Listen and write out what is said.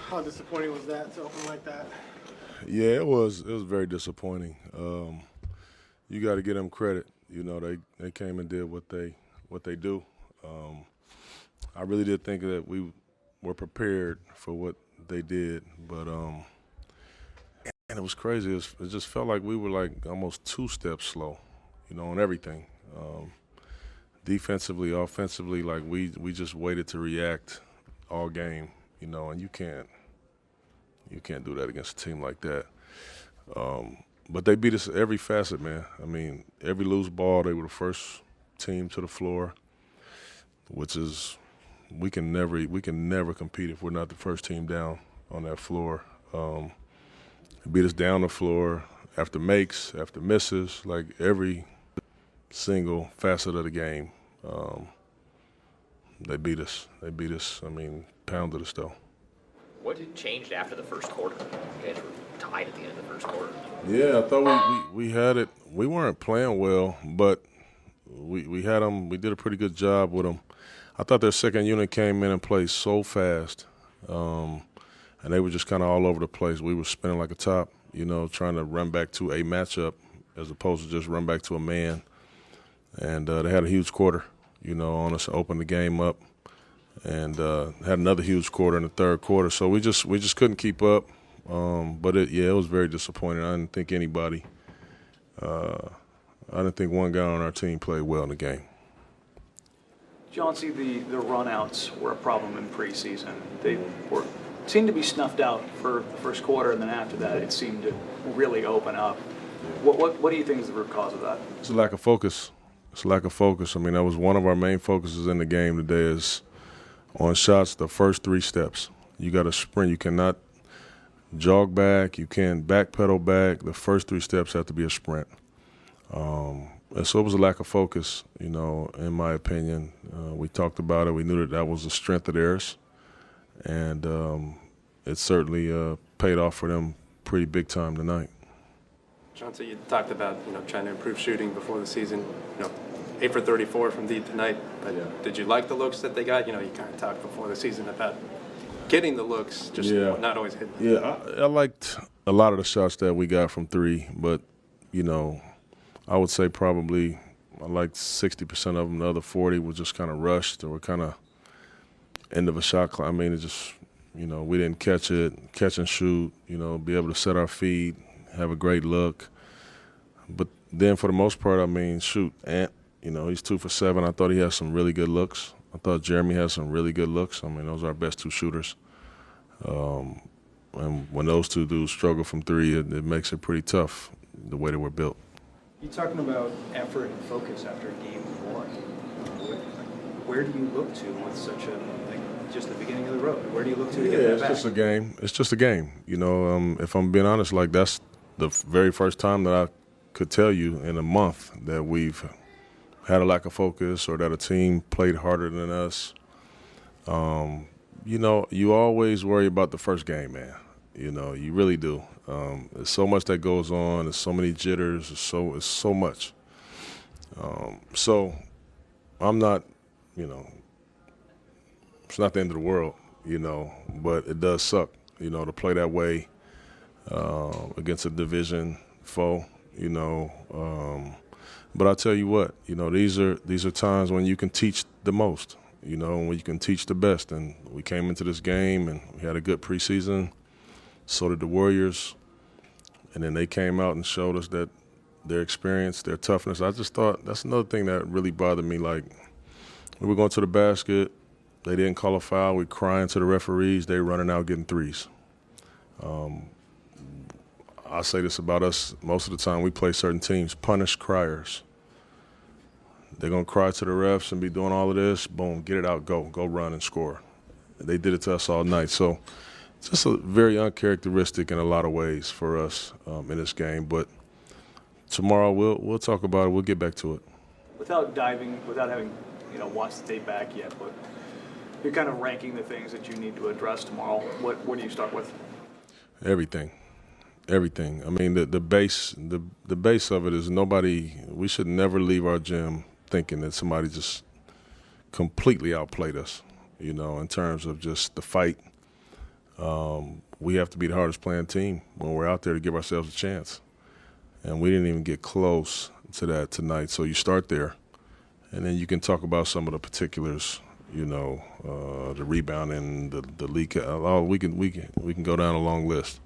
How disappointing was that to open like that? Yeah, it was. It was very disappointing. You got to give them credit. You know, they came and did what they do. I really did think that we were prepared for what they did, but and it was crazy. It just felt like we were like almost 2 steps slow, you know, on everything. Defensively, offensively, like we just waited to react all game, you know, and you can't do that against a team like that. But they beat us every facet, man. I mean, every loose ball, they were the first team to the floor, which is we can never compete if we're not the first team down on that floor. They beat us down the floor after makes, after misses, like every single facet of the game. They beat us. They beat us. I mean, pounded us though. What had changed after the first quarter? You guys were tied at the end of the first quarter. Yeah, I thought we had it. We weren't playing well, but we had them. We did a pretty good job with them. I thought their second unit came in and played so fast, and they were just kind of all over the place. We were spinning like a top, you know, trying to run back to a matchup as opposed to just run back to a man. And they had a huge quarter, you know, on us, opened the game up, and had another huge quarter in the third quarter. So we just couldn't keep up. But it was very disappointing. I didn't think anybody, I didn't think one guy on our team played well in the game. Chauncey, the runouts were a problem in preseason. They seemed to be snuffed out for the first quarter, and then after that, it seemed to really open up. What do you think is the root cause of that? It's a lack of focus. It's a lack of focus. I mean, that was one of our main focuses in the game today is on shots, the first 3 steps. You got to sprint. You cannot jog back. You can't backpedal back. The first 3 steps have to be a sprint. And so it was a lack of focus, you know, in my opinion. We talked about it. We knew that was a strength of theirs. And it certainly paid off for them pretty big time tonight. Chauncey, you talked about, you know, trying to improve shooting before the season. You know, 8 for 34 from deep tonight. But did you like the looks that they got? You know, you kind of talked before the season about getting the looks, just not always hitting them. Yeah, I liked a lot of the shots that we got from 3, but, you know, I would say probably I liked 60% of them. The other 40 were just kind of rushed or were kind of end of a shot clock. I mean, it just, you know, we didn't catch and shoot, you know, be able to set our feet, have a great look. But then for the most part, I mean, shoot, Ant, you know, he's 2 for 7. I thought he had some really good looks. I thought Jeremy had some really good looks. I mean, those are our best 2 shooters. And when those 2 dudes struggle from 3, it makes it pretty tough the way that we're built. You're talking about effort and focus after game 1. Where do you look to with such just the beginning of the road? Where do you look to get that it's back? just a game. It's just a game. You know, if I'm being honest, like that's the very first time that I could tell you in a month that we've had a lack of focus or that a team played harder than us. You know, you always worry about the first game, man. You know, you really do. There's so much that goes on. There's so many jitters. It's so much. So I'm not, you know, it's not the end of the world, you know, but it does suck, you know, to play that way against a division foe, you know. But I tell you what, you know, these are times when you can teach the most, you know, when you can teach the best. And we came into this game and we had a good preseason. So did the Warriors. And then they came out and showed us that their experience, their toughness. I just thought that's another thing that really bothered me. Like, we were going to the basket. They didn't call a foul. We crying to the referees. They running out getting threes. I say this about us most of the time. We play certain teams, punish criers. They're going to cry to the refs and be doing all of this. Boom, get it out, go run and score. They did it to us all night. So it's just a very uncharacteristic in a lot of ways for us in this game. But tomorrow we'll talk about it. We'll get back to it. Without having, watched the tape back yet, but you're kind of ranking the things that you need to address tomorrow. What do you start with? Everything. I mean, the base of it is we should never leave our gym thinking that somebody just completely outplayed us, you know, in terms of just the fight. we have to be the hardest playing team when we're out there to give ourselves a chance. And we didn't even get close to that tonight. So you start there, and then you can talk about some of the particulars, you know, the rebounding, the leak. We can go down a long list.